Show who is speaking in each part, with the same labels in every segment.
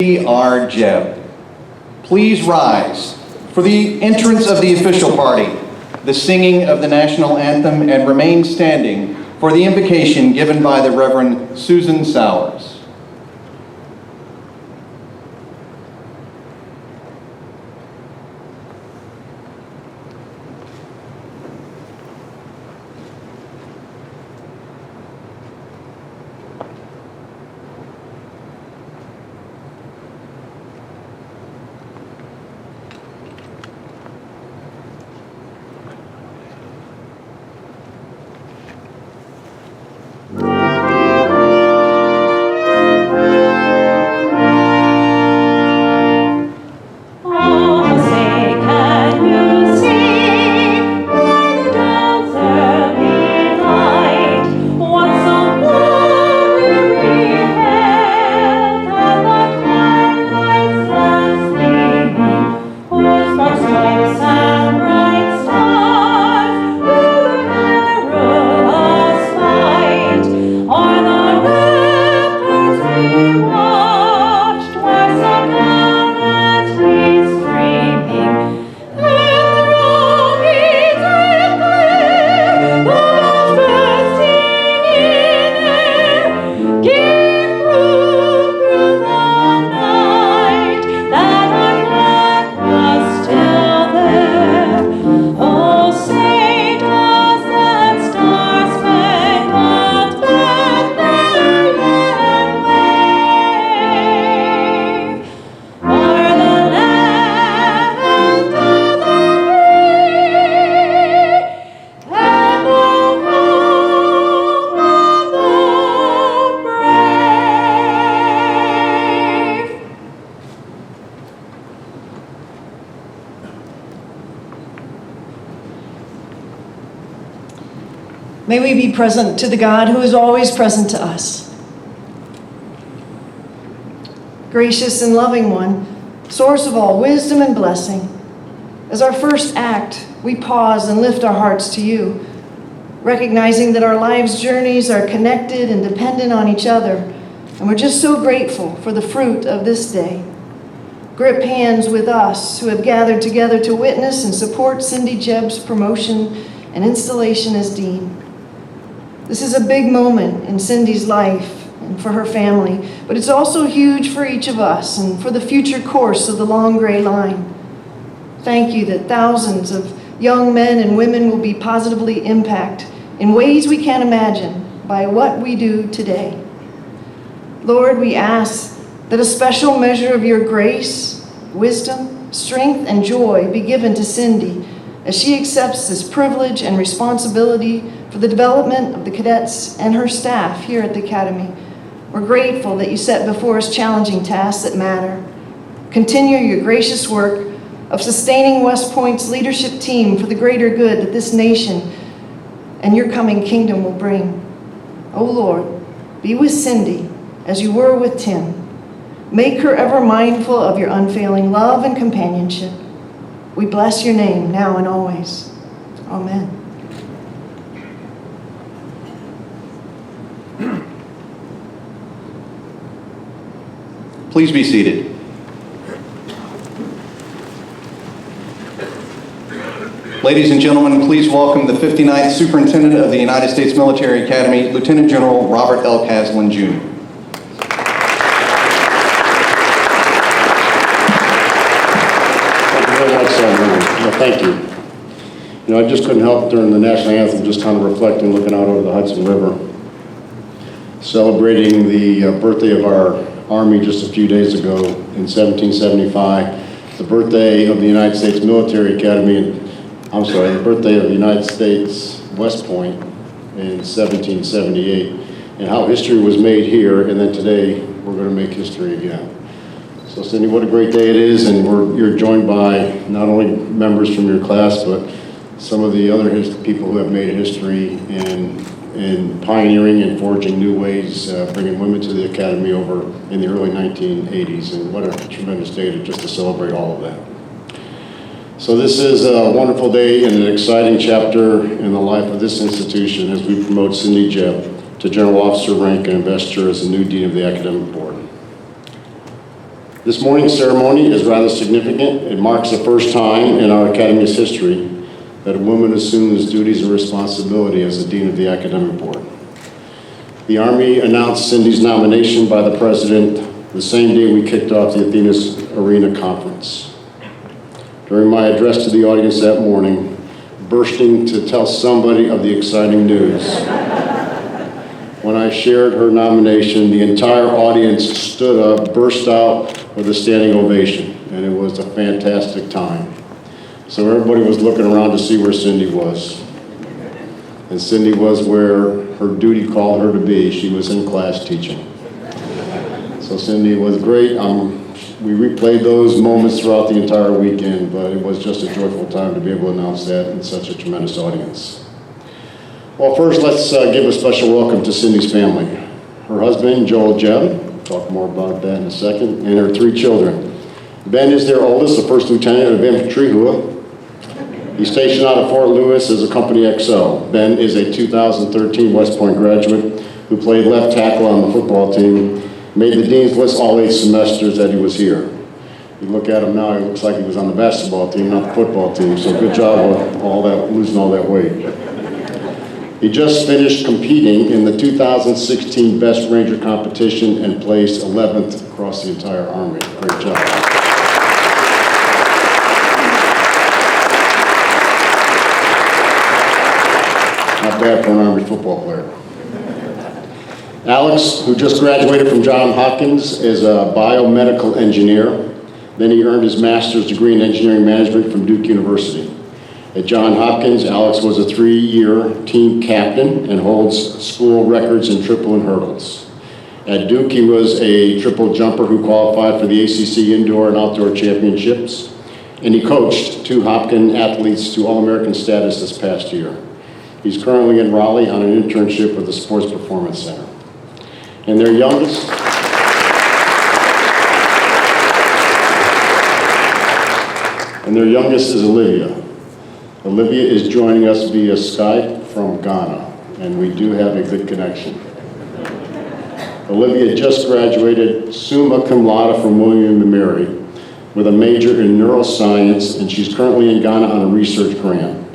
Speaker 1: Jebb. Please rise for the entrance of the official party, the singing of the National Anthem, and remain standing for the invocation given by the Reverend Susan Sowers.
Speaker 2: May we be present to the God who is always present to us. Gracious and loving one, source of all wisdom and blessing, as our first act, we pause and lift our hearts to you, recognizing that our lives' journeys are connected and dependent on each other, and we're just so grateful for the fruit of this day. Grip hands with us who have gathered together to witness and support Cindy Jebb's promotion and installation as dean. This is a big moment in Cindy's life and for her family, but it's also huge for each of us and for the future course of the long gray line. Thank you that thousands of young men and women will be positively impacted in ways we can't imagine by what we do today. Lord, we ask that a special measure of your grace, wisdom, strength, and joy be given to Cindy as she accepts this privilege and responsibility for the development of the cadets and her staff here at the Academy. We're grateful that you set before us challenging tasks that matter. Continue your gracious work of sustaining West Point's leadership team for the greater good that this nation and your coming kingdom will bring. Oh Lord, be with Cindy as you were with Tim. Make her ever mindful of your unfailing love and companionship. We bless your name now and always. Amen.
Speaker 1: Please be seated. Ladies and gentlemen, please welcome the 59th Superintendent of the United States Military Academy, Lieutenant General Robert L. Caslen, Jr.
Speaker 3: Thank you very much, Senator. Thank you. You know, I just couldn't help during the National Anthem just kind of reflecting, looking out over the Hudson River, celebrating the birthday of our Army just a few days ago in 1775, the birthday of the United States Military Academy, the birthday of the United States West Point in 1778, and how history was made here, and then today we're going to make history again. So Cindy, what a great day it is, and you're joined by not only members from your class, but some of the other people who have made history in pioneering and forging new ways, bringing women to the Academy over in the early 1980s, and what a tremendous day just to celebrate all of that. So this is a wonderful day and an exciting chapter in the life of this institution as we promote Cindy Jebb to General Officer rank and investiture as the new Dean of the Academic Board. This morning's ceremony is rather significant. It marks the first time in our Academy's history that a woman assumes duties and responsibility as the Dean of the Academic Board. The Army announced Cindy's nomination by the President the same day we kicked off the Athena's Arena Conference. During my address to the audience that morning, bursting to tell somebody of the exciting news, when I shared her nomination, the entire audience stood up, burst out with a standing ovation, and it was a fantastic time. So everybody was looking around to see where Cindy was. And Cindy was where her duty called her to be. She was in class teaching. So Cindy was great. We replayed those moments throughout the entire weekend, but it was just a joyful time to be able to announce that in such a tremendous audience. Well, first, let's give a special welcome to Cindy's family. Her husband, Jebb, we'll talk more about that in a second, and her 3 children. Ben is their oldest, the first lieutenant of Infantry, He's stationed out of Fort Lewis as a Company XL. Ben is a 2013 West Point graduate who played left tackle on the football team, made the Dean's List all 8 semesters that he was here. You look at him now, he looks like he was on the basketball team, not the football team, so good job with all that, losing all that weight. He just finished competing in the 2016 Best Ranger competition and placed 11th across the entire Army. Great job. Not bad for an Army football player. Alex, who just graduated from Johns Hopkins, is a biomedical engineer. Then he earned his master's degree in engineering management from Duke University. At Johns Hopkins, Alex was a 3-year team captain and holds school records in triple and hurdles. At Duke, he was a triple jumper who qualified for the ACC indoor and outdoor championships, and he coached 2 Hopkins athletes to All-American status this past year. He's currently in Raleigh on an internship with the Sports Performance Center. And their youngest, is Olivia. Olivia is joining us via Skype from Ghana, and we do have a good connection. Olivia just graduated summa cum laude from William & Mary with a major in neuroscience, and she's currently in Ghana on a research grant.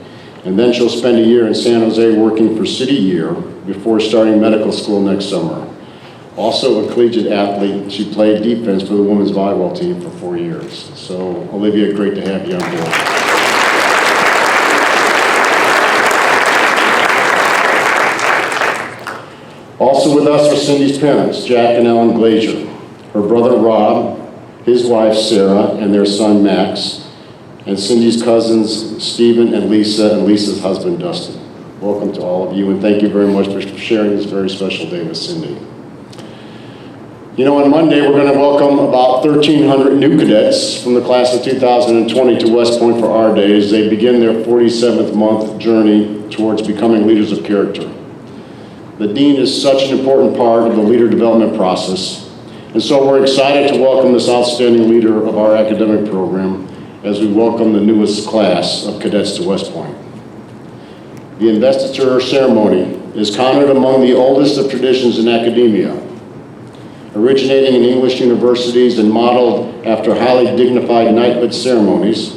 Speaker 3: And then she'll spend a year in San Jose working for City Year before starting medical school next summer. Also a collegiate athlete, she played defense for the women's volleyball team for 4 years. So Olivia, great to have you on board. Also with us are Cindy's parents, Jack and Ellen Glazier, her brother Rob, his wife Sarah, and their son Max, and Cindy's cousins Stephen and Lisa's husband Dustin. Welcome to all of you, and thank you very much for sharing this very special day with Cindy. You know, on Monday we're going to welcome about 1,300 new cadets from the class of 2020 to West Point for our day as they begin their 47th month journey towards becoming leaders of character. The Dean is such an important part of the leader development process, and so we're excited to welcome this outstanding leader of our academic program as we welcome the newest class of cadets to West Point. The Investiture Ceremony is counted among the oldest of traditions in academia. Originating in English universities and modeled after highly dignified knighthood ceremonies,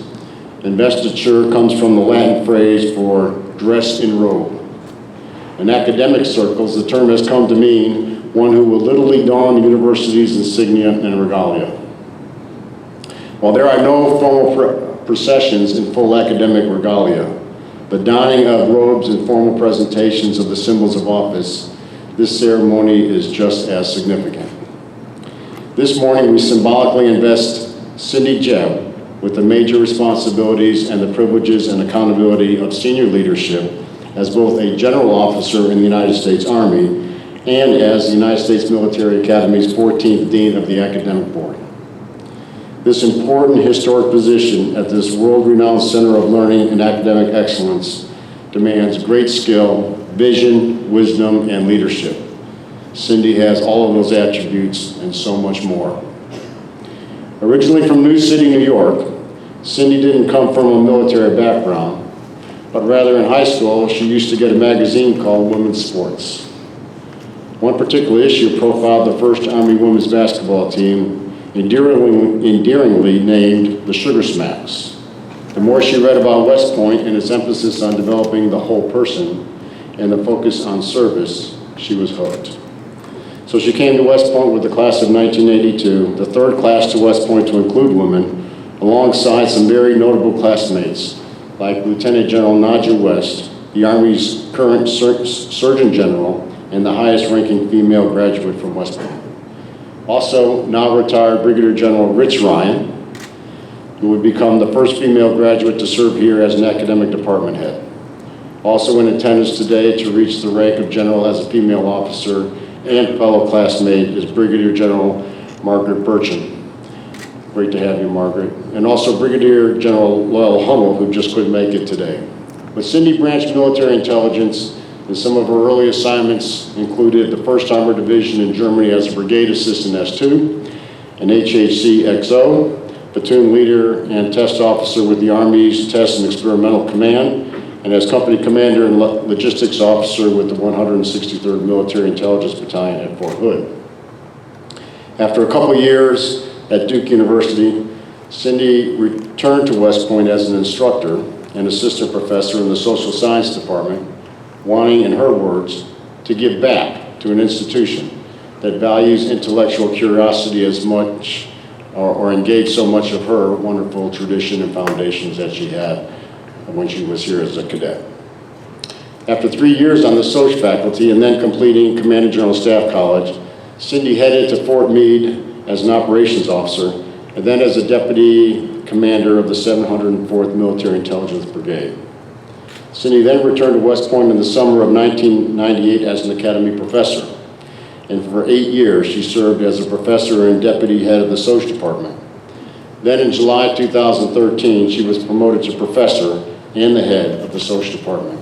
Speaker 3: investiture comes from the Latin phrase for dress in robe. In academic circles, the term has come to mean one who will literally don the university's insignia and regalia. While there are no formal processions in full academic regalia, the donning of robes and formal presentations of the symbols of office, this ceremony is just as significant. This morning, we symbolically invest Cindy Jebb with the major responsibilities and the privileges and accountability of senior leadership as both a general officer in the United States Army and as the United States Military Academy's 14th Dean of the Academic Board. This important historic position at this world-renowned center of learning and academic excellence demands great skill, vision, wisdom, and leadership. Cindy has all of those attributes and so much more. Originally from New City, New York, Cindy didn't come from a military background, but rather in high school, she used to get a magazine called Women's Sports. One particular issue profiled the first Army women's basketball team endearingly named the Sugar Smacks. The more she read about West Point and its emphasis on developing the whole person and the focus on service, she was hooked. So she came to West Point with the class of 1982, the third class to West Point to include women, alongside some very notable classmates like Lieutenant General Nadja West, the Army's current Surgeon General, and the highest ranking female graduate from West Point. Also, now retired Brigadier General Rich Ryan, who would become the first female graduate to serve here as an academic department head. Also in attendance today to reach the rank of general as a female officer and fellow classmate is Brigadier General Margaret Burcham. Great to have you, Margaret. And also Brigadier General Loyal Hummel, who just couldn't make it today. With Cindy branched military intelligence, and some of her early assignments included the 1st Armored Division in Germany as a Brigade Assistant S2, an HHC XO, platoon leader and test officer with the Army's Test and Experimental Command, and as company commander and logistics officer with the 163rd Military Intelligence Battalion at Fort Hood. After a couple years at Duke University, Cindy returned to West Point as an instructor and assistant professor in the social science department, wanting, in her words, to give back to an institution that values intellectual curiosity as much or engage so much of her wonderful tradition and foundations that she had when she was here as a cadet. After 3 years on the Soc faculty and then completing Commanding General Staff College, Cindy headed to Fort Meade as an operations officer and then as a deputy commander of the 704th Military Intelligence Brigade. Cindy then returned to West Point in the summer of 1998 as an academy professor. And for 8 years, she served as a professor and deputy head of the Soc department. Then in July 2013, she was promoted to professor and the head of the Soc department.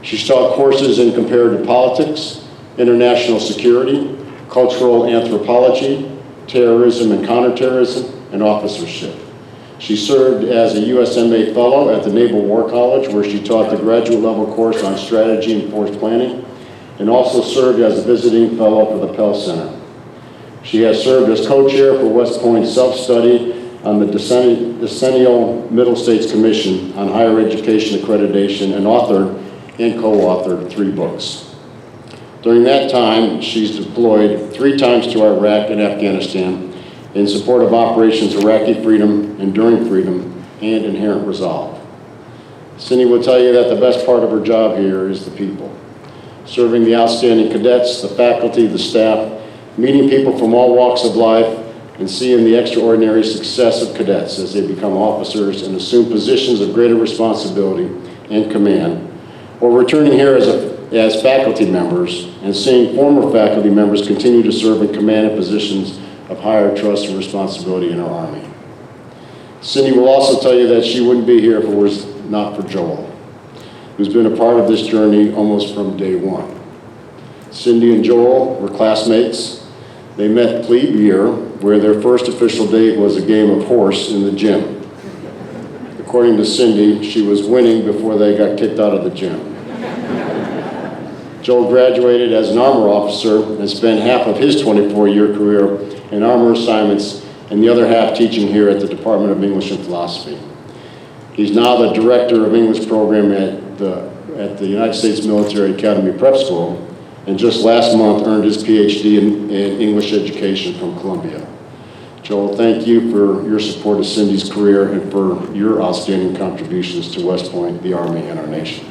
Speaker 3: She taught courses in comparative politics, international security, cultural anthropology, terrorism and counterterrorism, and officership. She served as a USMA Fellow at the Naval War College, where she taught the graduate level course on strategy and force planning, and also served as a visiting fellow for the Pell Center. She has served as co-chair for West Point's self-study on the Decennial Middle States Commission on Higher Education Accreditation and authored and co-authored 3 books. During that time, she's deployed 3 times to Iraq and Afghanistan in support of Operations Iraqi Freedom, Enduring Freedom, and Inherent Resolve. Cindy will tell you that the best part of her job here is the people. Serving the outstanding cadets, the faculty, the staff, meeting people from all walks of life, and seeing the extraordinary success of cadets as they become officers and assume positions of greater responsibility and command, or returning here as faculty members and seeing former faculty members continue to serve in command and positions of higher trust and responsibility in our Army. Cindy will also tell you that she wouldn't be here if it was not for Joel, who's been a part of this journey almost from day one. Cindy and Joel were classmates. They met plebe year, where their first official date was a game of horse in the gym. According to Cindy, she was winning before they got kicked out of the gym. Joel graduated as an armor officer and spent half of his 24-year career in armor assignments and the other half teaching here at the Department of English and Philosophy. He's now the director of English program at the United States Military Academy Prep School, and just last month earned his PhD in English education from Columbia. Joel, thank you for your support of Cindy's career and for your outstanding contributions to West Point, the Army, and our nation.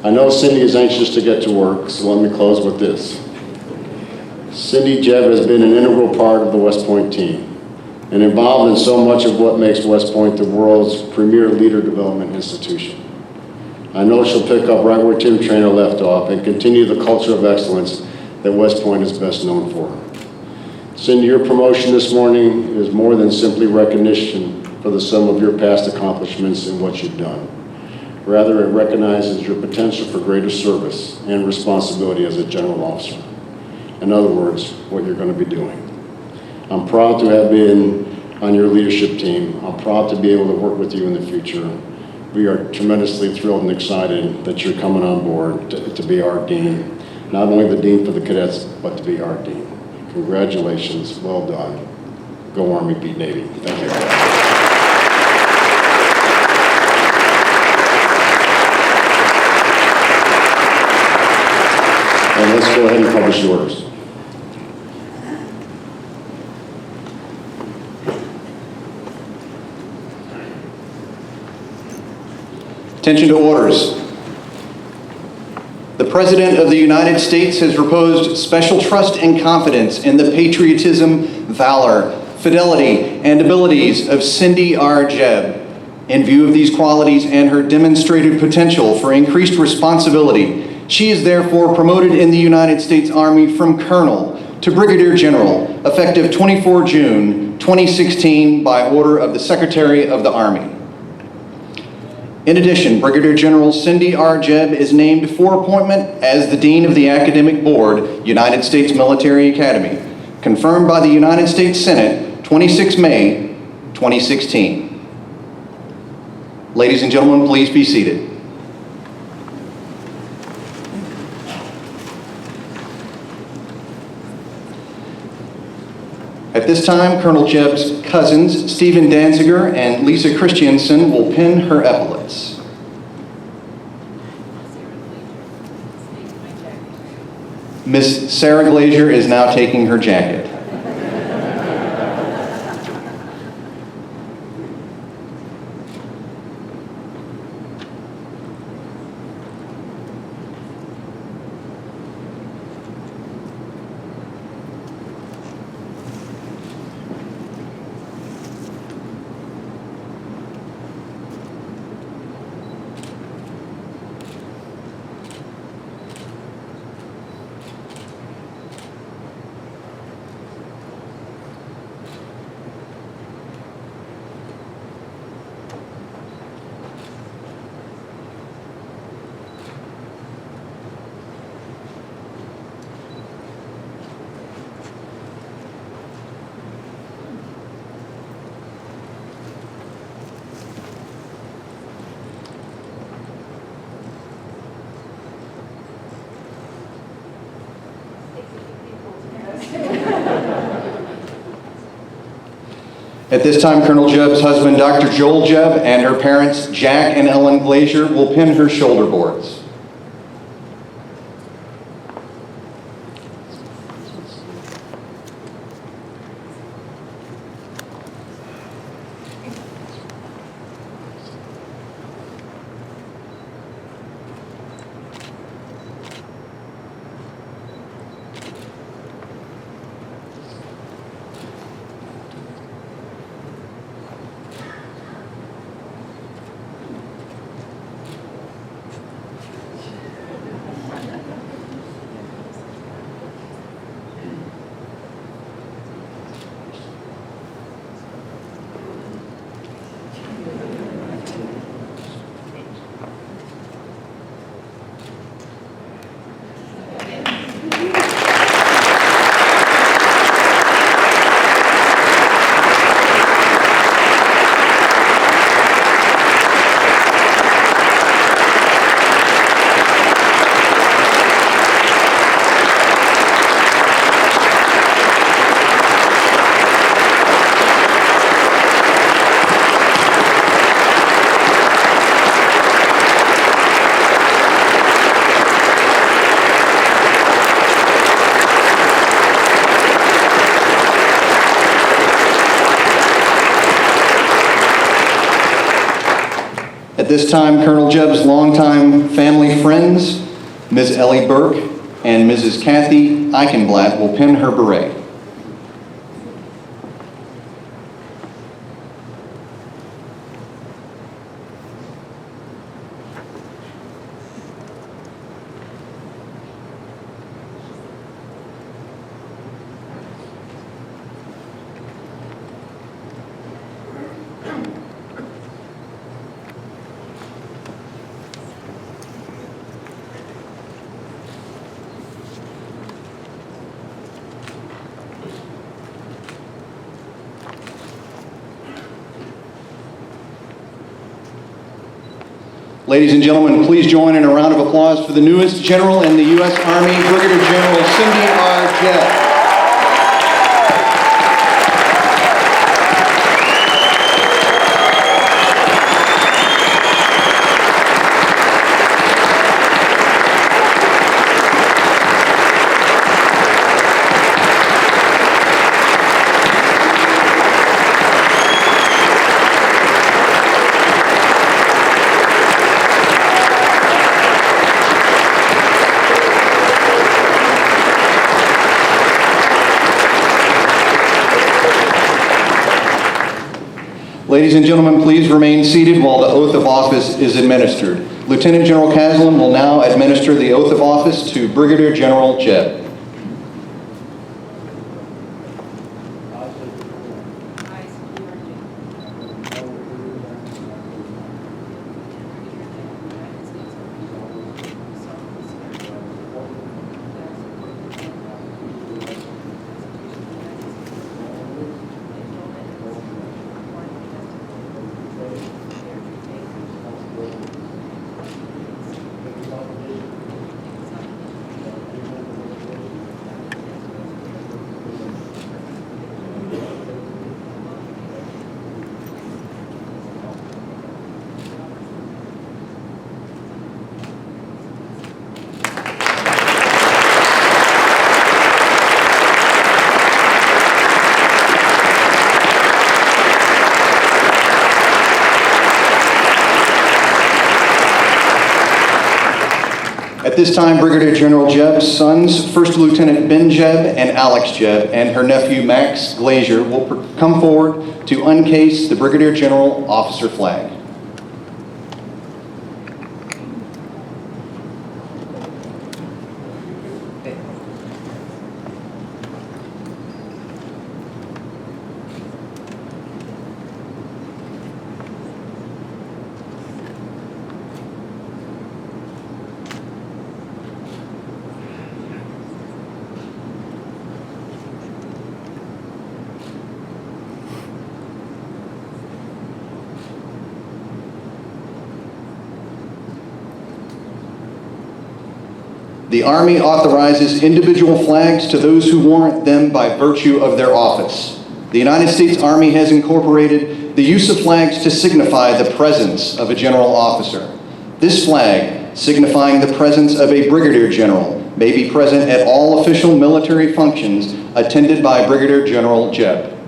Speaker 3: I know Cindy is anxious to get to work, so let me close with this. Cindy Jebb has been an integral part of the West Point team and involved in so much of what makes West Point the world's premier leader development institution. I know she'll pick up right where Tim Traynor left off and continue the culture of excellence that West Point is best known for. Cindy, your promotion this morning is more than simply recognition for the sum of your past accomplishments and what you've done. Rather, it recognizes your potential for greater service and responsibility as a general officer. In other words, what you're going to be doing. I'm proud to have been on your leadership team. I'm proud to be able to work with you in the future. we are tremendously thrilled and excited that you're coming on board to be our dean. Not only the dean for the cadets, but to be our dean. Congratulations, well done. Go Army, beat Navy. Thank you. And let's go ahead and publish the orders.
Speaker 1: Attention to orders. The President of the United States has reposed special trust and confidence in the patriotism, valor, fidelity, and abilities of Cindy R. Jebb. In view of these qualities and her demonstrated potential for increased responsibility, she is therefore promoted in the United States Army from Colonel to Brigadier General, effective 24 June 2016 by order of the Secretary of the Army. In addition, Brigadier General Cindy R. Jebb is named for appointment as the Dean of the Academic Board, United States Military Academy, confirmed by the United States Senate, 26 May 2016. Ladies and gentlemen, please be seated. At this time, Colonel Jebb's cousins, Stephen Danziger and Lisa Christiansen, will pin her epaulets. Miss Sarah Glazier is now taking her jacket. At this time, Colonel Jebb's husband, Dr. Joel Jebb, and her parents, Jack and Ellen Glazier, will pin her shoulder boards. At this time, Colonel Jebb's longtime family friends, Ms. Ellie Burke and Mrs. Kathy Eichenblatt, will pin her beret. Ladies and gentlemen, please join in a round of applause for the newest general in the U.S. Army, Brigadier General Cindy R. Jebb. Ladies and gentlemen, please remain seated while the oath of office is administered. Lieutenant General Caslin will now administer the oath of office to Brigadier General Jebb. At this time, Brigadier General Jebb's sons, First Lieutenant Ben Jebb and Alex Jebb, and her nephew Max Glazier will come forward to uncase the Brigadier General officer flag. The Army authorizes individual flags to those who warrant them by virtue of their office. The United States Army has incorporated the use of flags to signify the presence of a general officer. This flag, signifying the presence of a Brigadier General, may be present at all official military functions attended by Brigadier General Jebb.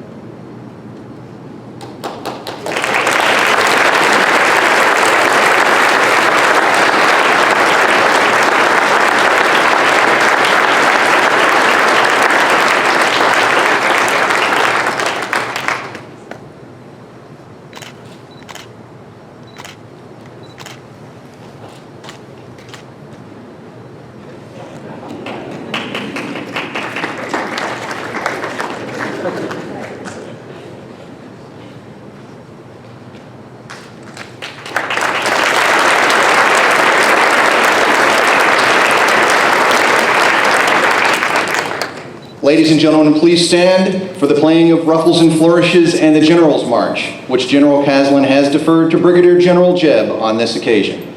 Speaker 1: Ladies and gentlemen, please stand for the playing of Ruffles and Flourishes and the General's March, which General Caslin has deferred to Brigadier General Jebb on this occasion.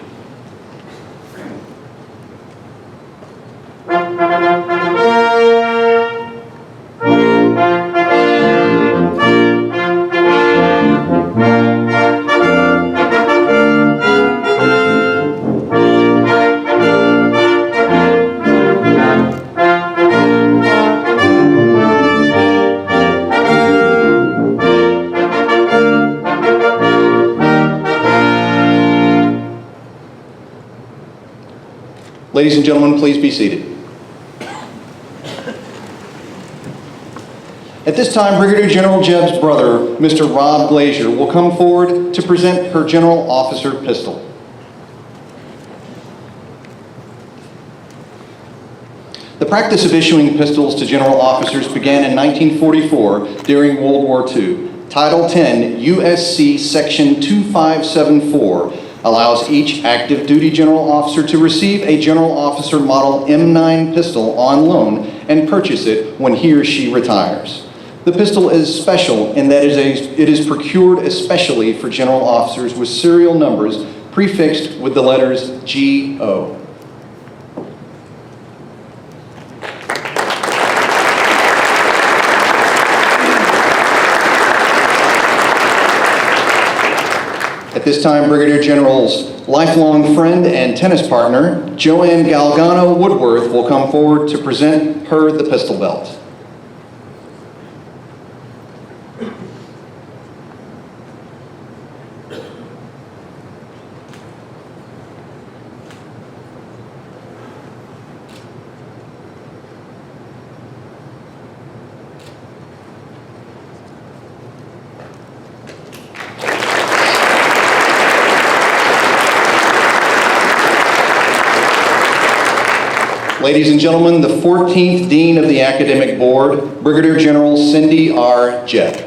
Speaker 1: Ladies and gentlemen, please be seated. At this time, Brigadier General Jebb's brother, Mr. Rob Glazier, will come forward to present her General Officer Pistol. The practice of issuing pistols to general officers began in 1944 during World War II. Title 10 USC Section 2574 allows each active duty general officer to receive a general officer model M9 pistol on loan and purchase it when he or she retires. The pistol is special in that it is procured especially for general officers with serial numbers prefixed with the letters G-O. At this time, Brigadier General's lifelong friend and tennis partner, Joanne Galgano Woodworth, will come forward to present her the pistol belt. Ladies and gentlemen, the 14th Dean of the Academic Board, Brigadier General Cindy R. Jebb.